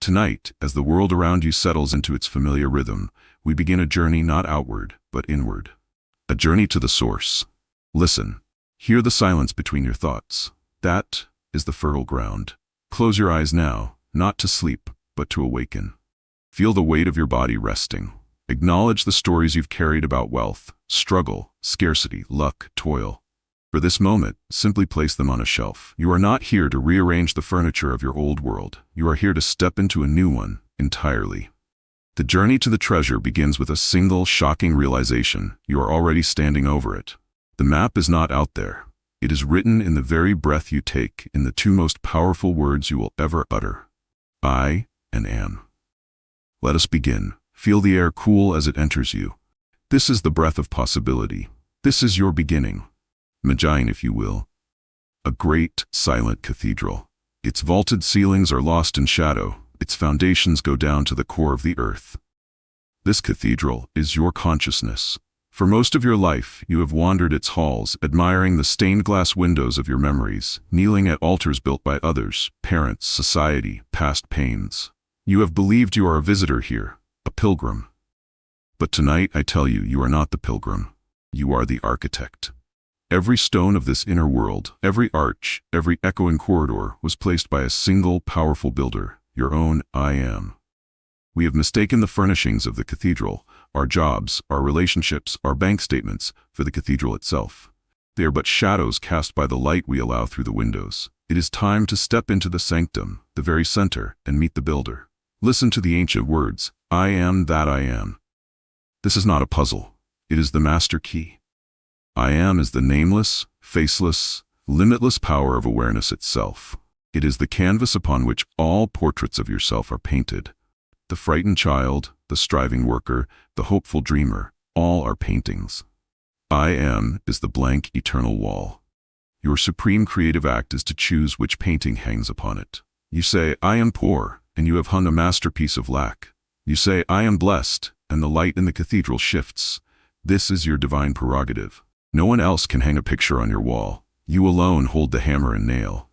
Tonight, as the world around you settles into its familiar rhythm, we begin a journey not outward, but inward. A journey to the source. Listen. Hear the silence between your thoughts. That is the fertile ground. Close your eyes now, not to sleep, but to awaken. Feel the weight of your body resting. Acknowledge the stories you've carried about wealth, struggle, scarcity, luck, toil. For this moment, simply place them on a shelf. You are not here to rearrange the furniture of your old world. You are here to step into a new one, entirely. The journey to the treasure begins with a single, shocking realization. You are already standing over it. The map is not out there. It is written in the very breath you take, in the two most powerful words you will ever utter. I and am. Let us begin. Feel the air cool as it enters you. This is the breath of possibility. This is your beginning. Imagine, if you will, a great, silent cathedral. Its vaulted ceilings are lost in shadow. Its foundations go down to the core of the earth. This cathedral is your consciousness. For most of your life, you have wandered its halls, admiring the stained glass windows of your memories, kneeling at altars built by others, parents, society, past pains. You have believed you are a visitor here, a pilgrim. But tonight, I tell you, you are not the pilgrim. You are the architect. Every stone of this inner world, every arch, every echoing corridor was placed by a single powerful builder, your own I am. We have mistaken the furnishings of the cathedral, our jobs, our relationships, our bank statements, for the cathedral itself. They are but shadows cast by the light we allow through the windows. It is time to step into the sanctum, the very center, and meet the builder. Listen to the ancient words, I am that I am. This is not a puzzle. It is the master key. I am is the nameless, faceless, limitless power of awareness itself. It is the canvas upon which all portraits of yourself are painted. The frightened child, the striving worker, the hopeful dreamer, all are paintings. I am is the blank, eternal wall. Your supreme creative act is to choose which painting hangs upon it. You say, I am poor, and you have hung a masterpiece of lack. You say, I am blessed, and the light in the cathedral shifts. This is your divine prerogative. No one else can hang a picture on your wall. You alone hold the hammer and nail.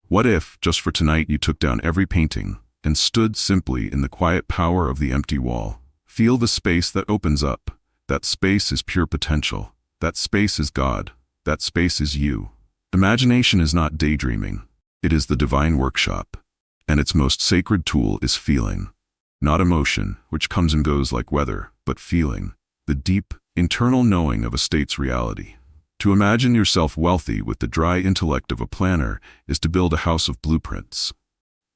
What if, just for tonight, you took down every painting and stood simply in the quiet power of the empty wall? Feel the space that opens up. That space is pure potential. That space is God. That space is you. Imagination is not daydreaming. It is the divine workshop. And its most sacred tool is feeling. Not emotion, which comes and goes like weather, but feeling. The deep, internal knowing of a state's reality. To imagine yourself wealthy with the dry intellect of a planner is to build a house of blueprints.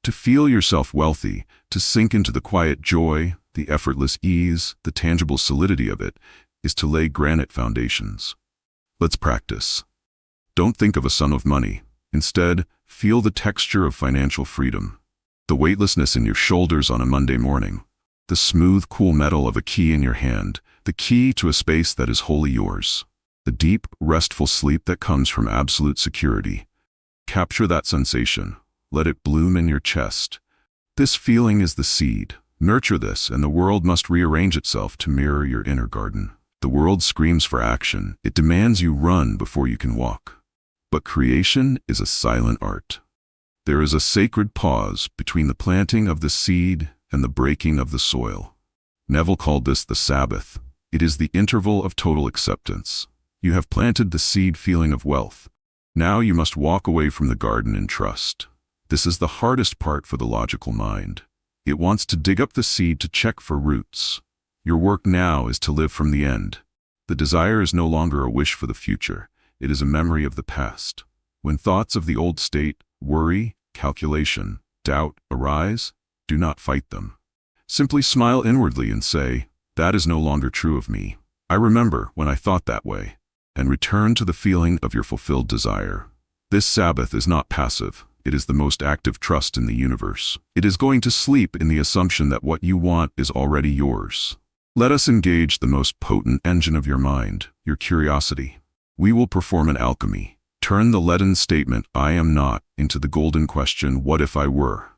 To feel yourself wealthy, to sink into the quiet joy, the effortless ease, the tangible solidity of it, is to lay granite foundations. Let's practice. Don't think of a sum of money. Instead, feel the texture of financial freedom. The weightlessness in your shoulders on a Monday morning. The smooth, cool metal of a key in your hand. The key to a space that is wholly yours. The deep, restful sleep that comes from absolute security. Capture that sensation. Let it bloom in your chest. This feeling is the seed. Nurture this, and the world must rearrange itself to mirror your inner garden. The world screams for action. It demands you run before you can walk. But creation is a silent art. There is a sacred pause between the planting of the seed and the breaking of the soil. Neville called this the Sabbath. It is the interval of total acceptance. You have planted the seed feeling of wealth. Now you must walk away from the garden in trust. This is the hardest part for the logical mind. It wants to dig up the seed to check for roots. Your work now is to live from the end. The desire is no longer a wish for the future. It is a memory of the past. When thoughts of the old state, worry, calculation, doubt arise, do not fight them. Simply smile inwardly and say, that is no longer true of me. I remember when I thought that way. And return to the feeling of your fulfilled desire. This Sabbath is not passive. It is the most active trust in the universe. It is going to sleep in the assumption that what you want is already yours. Let us engage the most potent engine of your mind, your curiosity. We will perform an alchemy. Turn the leaden statement, I am not, into the golden question, what if I were?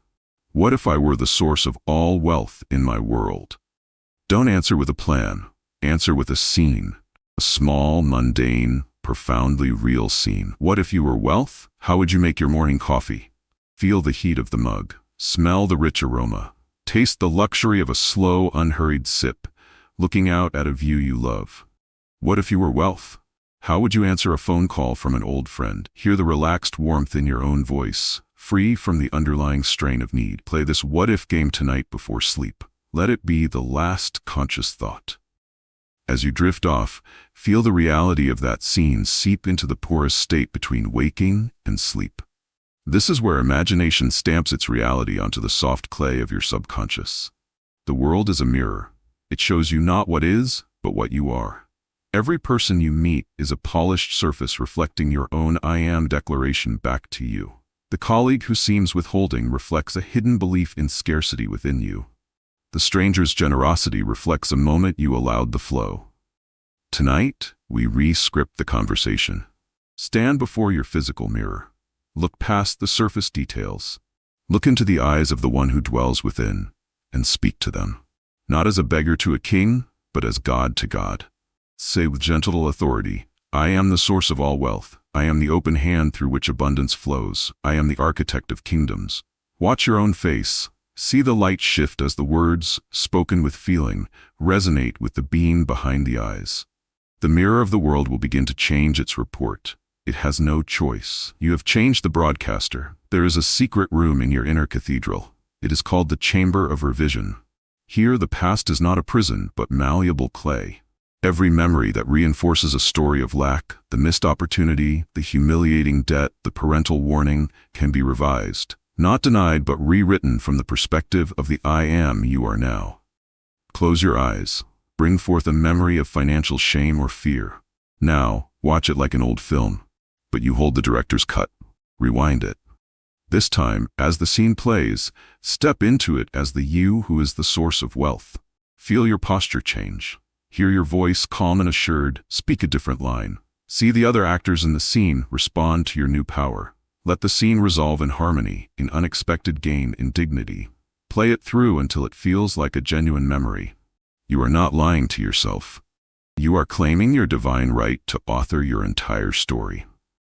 What if I were the source of all wealth in my world? Don't answer with a plan. Answer with a scene. A small, mundane, profoundly real scene. What if you were wealth? How would you make your morning coffee? Feel the heat of the mug. Smell the rich aroma. Taste the luxury of a slow, unhurried sip, looking out at a view you love. What if you were wealth? How would you answer a phone call from an old friend? Hear the relaxed warmth in your own voice, free from the underlying strain of need. Play this what-if game tonight before sleep. Let it be the last conscious thought. As you drift off, feel the reality of that scene seep into the porous state between waking and sleep. This is where imagination stamps its reality onto the soft clay of your subconscious. The world is a mirror. It shows you not what is, but what you are. Every person you meet is a polished surface reflecting your own I am declaration back to you. The colleague who seems withholding reflects a hidden belief in scarcity within you. The stranger's generosity reflects a moment you allowed the flow. Tonight, we re-script the conversation. Stand before your physical mirror. Look past the surface details. Look into the eyes of the one who dwells within, and speak to them. Not as a beggar to a king, but as God to God. Say with gentle authority, I am the source of all wealth. I am the open hand through which abundance flows. I am the architect of kingdoms. Watch your own face. See the light shift as the words, spoken with feeling, resonate with the being behind the eyes. The mirror of the world will begin to change its report. It has no choice. You have changed the broadcaster. There is a secret room in your inner cathedral. It is called the Chamber of Revision. Here the past is not a prison, but malleable clay. Every memory that reinforces a story of lack, the missed opportunity, the humiliating debt, the parental warning, can be revised. Not denied, but rewritten from the perspective of the I am you are now. Close your eyes. Bring forth a memory of financial shame or fear. Now, watch it like an old film. But you hold the director's cut. Rewind it. This time, as the scene plays, step into it as the you who is the source of wealth. Feel your posture change. Hear your voice calm and assured. Speak a different line. See the other actors in the scene respond to your new power. Let the scene resolve in harmony, in unexpected gain, in dignity. Play it through until it feels like a genuine memory. You are not lying to yourself. You are claiming your divine right to author your entire story.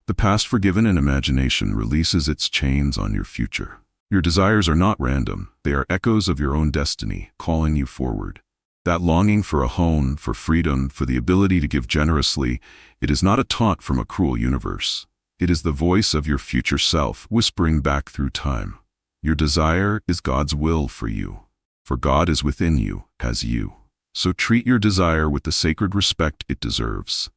The past forgiven in imagination releases its chains on your future. Your desires are not random. They are echoes of your own destiny, calling you forward. That longing for a home, for freedom, for the ability to give generously, it is not a taunt from a cruel universe. It is the voice of your future self whispering back through time. Your desire is God's will for you. For God is within you, as you. So treat your desire with the sacred respect it deserves.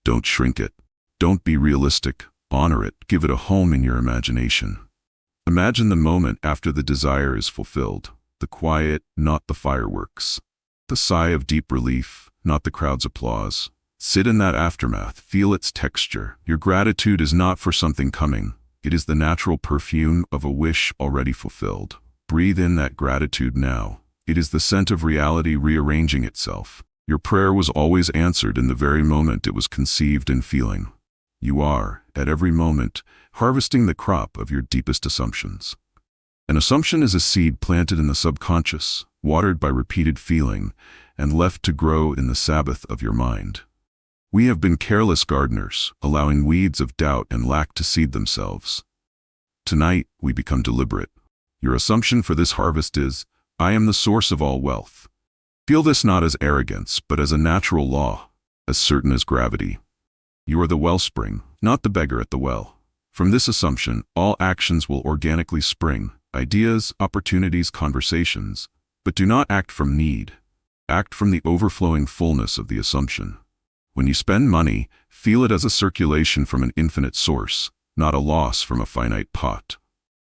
Don't shrink it. Don't be realistic. Honor it. Give it a home in your imagination. Imagine the moment after the desire is fulfilled. The quiet, not the fireworks. The sigh of deep relief, not the crowd's applause. Sit in that aftermath, feel its texture. Your gratitude is not for something coming. It is the natural perfume of a wish already fulfilled. Breathe in that gratitude now. It is the scent of reality rearranging itself. Your prayer was always answered in the very moment it was conceived in feeling. You are, at every moment, harvesting the crop of your deepest assumptions. An assumption is a seed planted in the subconscious, watered by repeated feeling, and left to grow in the Sabbath of your mind. We have been careless gardeners, allowing weeds of doubt and lack to seed themselves. Tonight, we become deliberate. Your assumption for this harvest is, I am the source of all wealth. Feel this not as arrogance, but as a natural law, as certain as gravity. You are the wellspring, not the beggar at the well. From this assumption, all actions will organically spring, ideas, opportunities, conversations, but do not act from need. Act from the overflowing fullness of the assumption. When you spend money, feel it as a circulation from an infinite source, not a loss from a finite pot.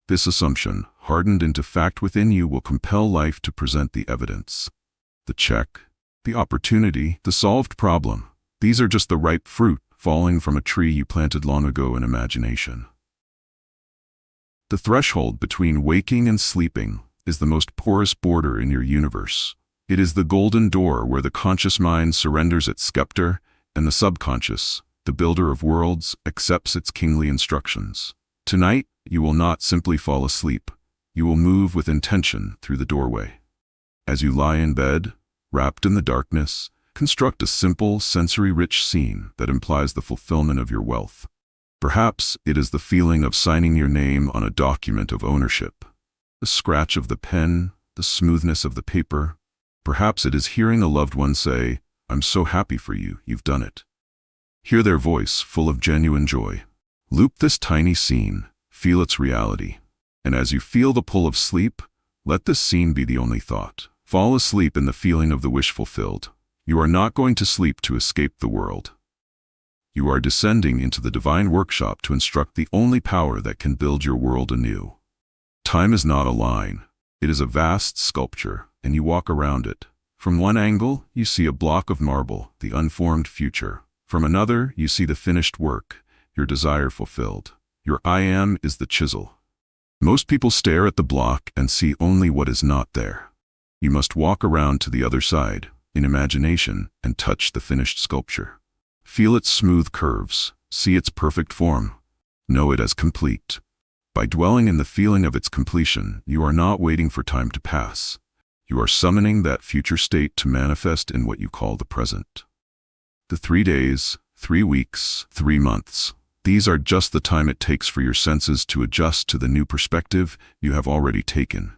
This assumption, hardened into fact within you, will compel life to present the evidence. The check, the opportunity, the solved problem. These are just the ripe fruit falling from a tree you planted long ago in imagination. The threshold between waking and sleeping is the most porous border in your universe. It is the golden door where the conscious mind surrenders its scepter, and the subconscious, the builder of worlds, accepts its kingly instructions. Tonight, you will not simply fall asleep. You will move with intention through the doorway. As you lie in bed, wrapped in the darkness, construct a simple, sensory-rich scene that implies the fulfillment of your wealth. Perhaps it is the feeling of signing your name on a document of ownership, the scratch of the pen, the smoothness of the paper. Perhaps it is hearing a loved one say, "I'm so happy for you, you've done it." Hear their voice, full of genuine joy. Loop this tiny scene, feel its reality. And as you feel the pull of sleep, let this scene be the only thought. Fall asleep in the feeling of the wish fulfilled. You are not going to sleep to escape the world. You are descending into the divine workshop to instruct the only power that can build your world anew. Time is not a line. It is a vast sculpture, and you walk around it. From one angle, you see a block of marble, the unformed future. From another, you see the finished work, your desire fulfilled. Your I am is the chisel. Most people stare at the block and see only what is not there. You must walk around to the other side, in imagination, and touch the finished sculpture. Feel its smooth curves, see its perfect form, know it as complete. By dwelling in the feeling of its completion, you are not waiting for time to pass. You are summoning that future state to manifest in what you call the present. The 3 days, 3 weeks, 3 months. These are just the time it takes for your senses to adjust to the new perspective you have already taken.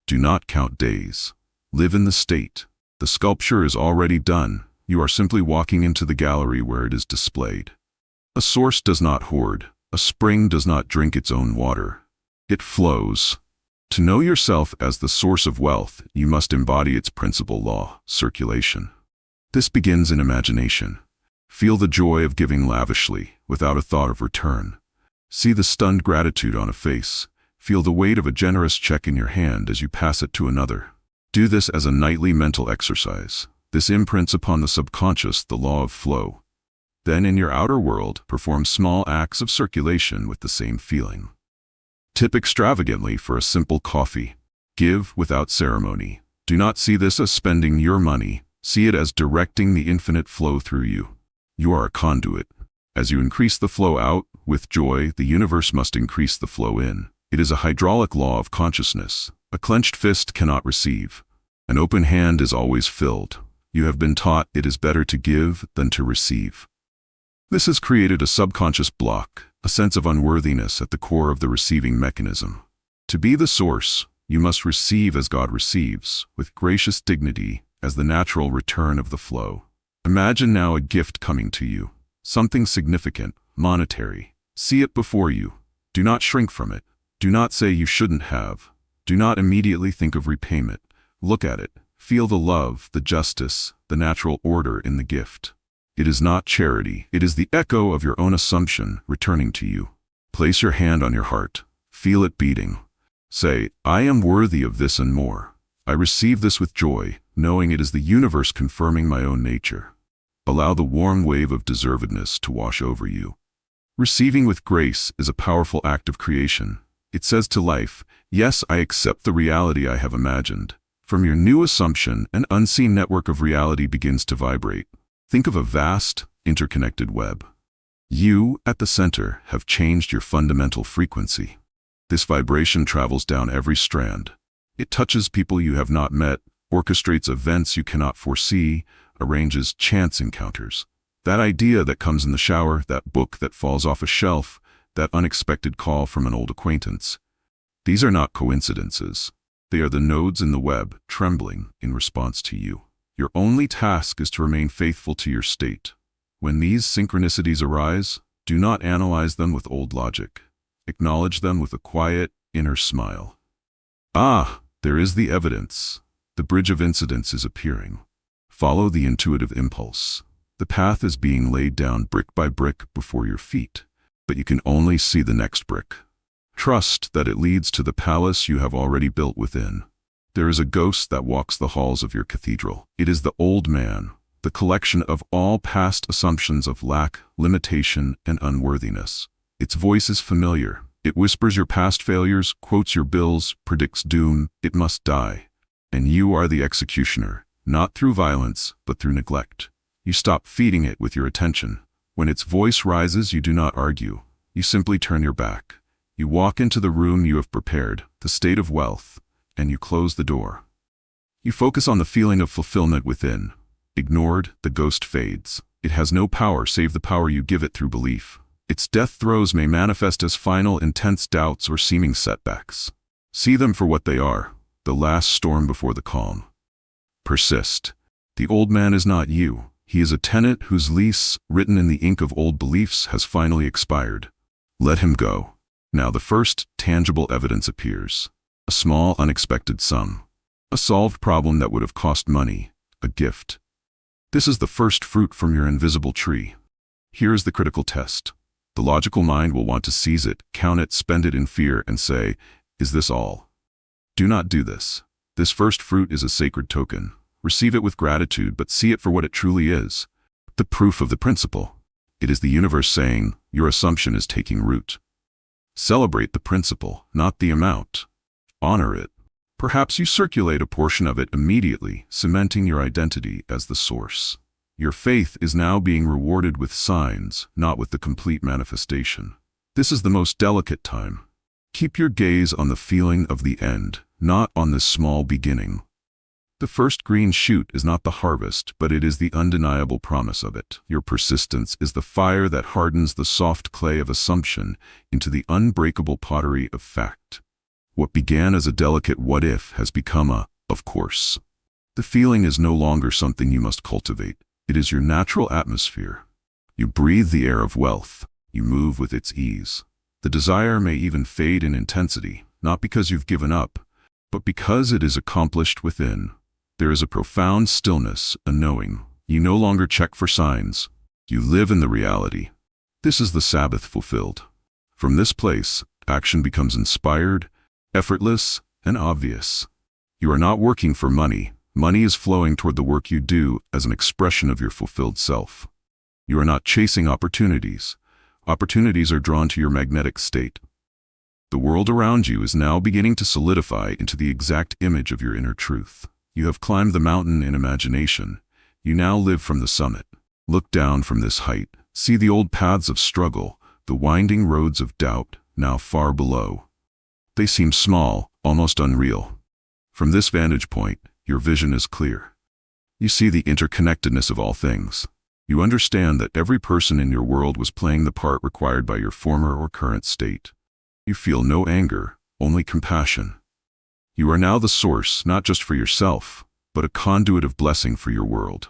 Do not count days. Live in the state. The sculpture is already done. You are simply walking into the gallery where it is displayed. A source does not hoard. A spring does not drink its own water. It flows. To know yourself as the source of wealth, you must embody its principal law, circulation. This begins in imagination. Feel the joy of giving lavishly, without a thought of return. See the stunned gratitude on a face. Feel the weight of a generous check in your hand as you pass it to another. Do this as a nightly mental exercise. This imprints upon the subconscious the law of flow. Then in your outer world, perform small acts of circulation with the same feeling. Tip extravagantly for a simple coffee. Give without ceremony. Do not see this as spending your money. See it as directing the infinite flow through you. You are a conduit. As you increase the flow out, with joy, the universe must increase the flow in. It is a hydraulic law of consciousness. A clenched fist cannot receive. An open hand is always filled. You have been taught it is better to give than to receive. This has created a subconscious block, a sense of unworthiness at the core of the receiving mechanism. To be the source, you must receive as God receives, with gracious dignity, as the natural return of the flow. Imagine now a gift coming to you, something significant, monetary. See it before you. Do not shrink from it. Do not say you shouldn't have. Do not immediately think of repayment. Look at it. Feel the love, the justice, the natural order in the gift. It is not charity. It is the echo of your own assumption returning to you. Place your hand on your heart. Feel it beating. Say, "I am worthy of this and more. I receive this with joy, knowing it is the universe confirming my own nature." Allow the warm wave of deservedness to wash over you. Receiving with grace is a powerful act of creation. It says to life, "Yes, I accept the reality I have imagined." From your new assumption, an unseen network of reality begins to vibrate. Think of a vast, interconnected web. You, at the center, have changed your fundamental frequency. This vibration travels down every strand. It touches people you have not met, orchestrates events you cannot foresee, arranges chance encounters. That idea that comes in the shower, that book that falls off a shelf, that unexpected call from an old acquaintance. These are not coincidences. They are the nodes in the web, trembling in response to you. Your only task is to remain faithful to your state. When these synchronicities arise, do not analyze them with old logic. Acknowledge them with a quiet, inner smile. Ah, there is the evidence. The bridge of incidents is appearing. Follow the intuitive impulse. The path is being laid down brick by brick before your feet, but you can only see the next brick. Trust that it leads to the palace you have already built within. There is a ghost that walks the halls of your cathedral. It is the old man, the collection of all past assumptions of lack, limitation, and unworthiness. Its voice is familiar. It whispers your past failures, quotes your bills, predicts doom. It must die. And you are the executioner, not through violence, but through neglect. You stop feeding it with your attention. When its voice rises, you do not argue. You simply turn your back. You walk into the room you have prepared, the state of wealth, and you close the door. You focus on the feeling of fulfillment within. Ignored, the ghost fades. It has no power save the power you give it through belief. Its death throes may manifest as final, intense doubts or seeming setbacks. See them for what they are, the last storm before the calm. Persist. The old man is not you. He is a tenant whose lease, written in the ink of old beliefs, has finally expired. Let him go. Now the first tangible evidence appears. A small, unexpected sum. A solved problem that would have cost money. A gift. This is the first fruit from your invisible tree. Here is the critical test. The logical mind will want to seize it, count it, spend it in fear, and say, "Is this all?" Do not do this. This first fruit is a sacred token. Receive it with gratitude, but see it for what it truly is. The proof of the principle. It is the universe saying, your assumption is taking root. Celebrate the principle, not the amount. Honor it. Perhaps you circulate a portion of it immediately, cementing your identity as the source. Your faith is now being rewarded with signs, not with the complete manifestation. This is the most delicate time. Keep your gaze on the feeling of the end, not on this small beginning. The first green shoot is not the harvest, but it is the undeniable promise of it. Your persistence is the fire that hardens the soft clay of assumption into the unbreakable pottery of fact. What began as a delicate what if has become a of course. The feeling is no longer something you must cultivate. It is your natural atmosphere. You breathe the air of wealth. You move with its ease. The desire may even fade in intensity, not because you've given up, but because it is accomplished within. There is a profound stillness, a knowing. You no longer check for signs. You live in the reality. This is the Sabbath fulfilled. From this place, action becomes inspired, effortless, and obvious. You are not working for money. Money is flowing toward the work you do as an expression of your fulfilled self. You are not chasing opportunities. Opportunities are drawn to your magnetic state. The world around you is now beginning to solidify into the exact image of your inner truth. You have climbed the mountain in imagination. You now live from the summit. Look down from this height. See the old paths of struggle, the winding roads of doubt, now far below. They seem small, almost unreal. From this vantage point, your vision is clear. You see the interconnectedness of all things. You understand that every person in your world was playing the part required by your former or current state. You feel no anger, only compassion. You are now the source, not just for yourself, but a conduit of blessing for your world.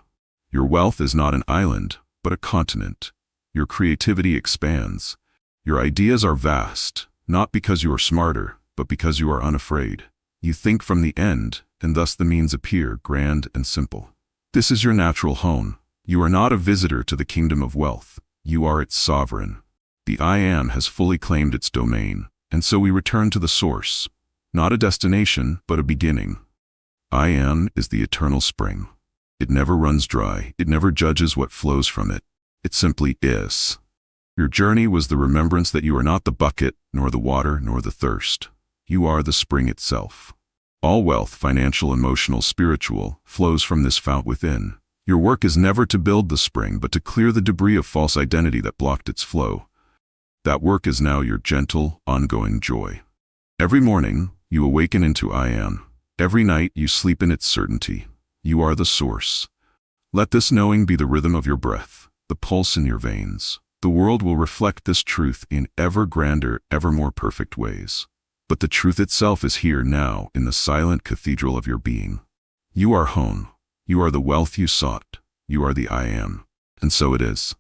Your wealth is not an island, but a continent. Your creativity expands. Your ideas are vast, not because you are smarter, but because you are unafraid. You think from the end, and thus the means appear grand and simple. This is your natural home. You are not a visitor to the kingdom of wealth. You are its sovereign. The I Am has fully claimed its domain, and so we return to the source. Not a destination, but a beginning. I Am is the eternal spring. It never runs dry. It never judges what flows from it. It simply is. Your journey was the remembrance that you are not the bucket, nor the water, nor the thirst. You are the spring itself. All wealth, financial, emotional, spiritual, flows from this fount within. Your work is never to build the spring, but to clear the debris of false identity that blocked its flow. That work is now your gentle, ongoing joy. Every morning, you awaken into I Am. Every night, you sleep in its certainty. You are the source. Let this knowing be the rhythm of your breath, the pulse in your veins. The world will reflect this truth in ever grander, ever more perfect ways. But the truth itself is here now in the silent cathedral of your being. You are home. You are the wealth you sought. You are the I Am. And so it is.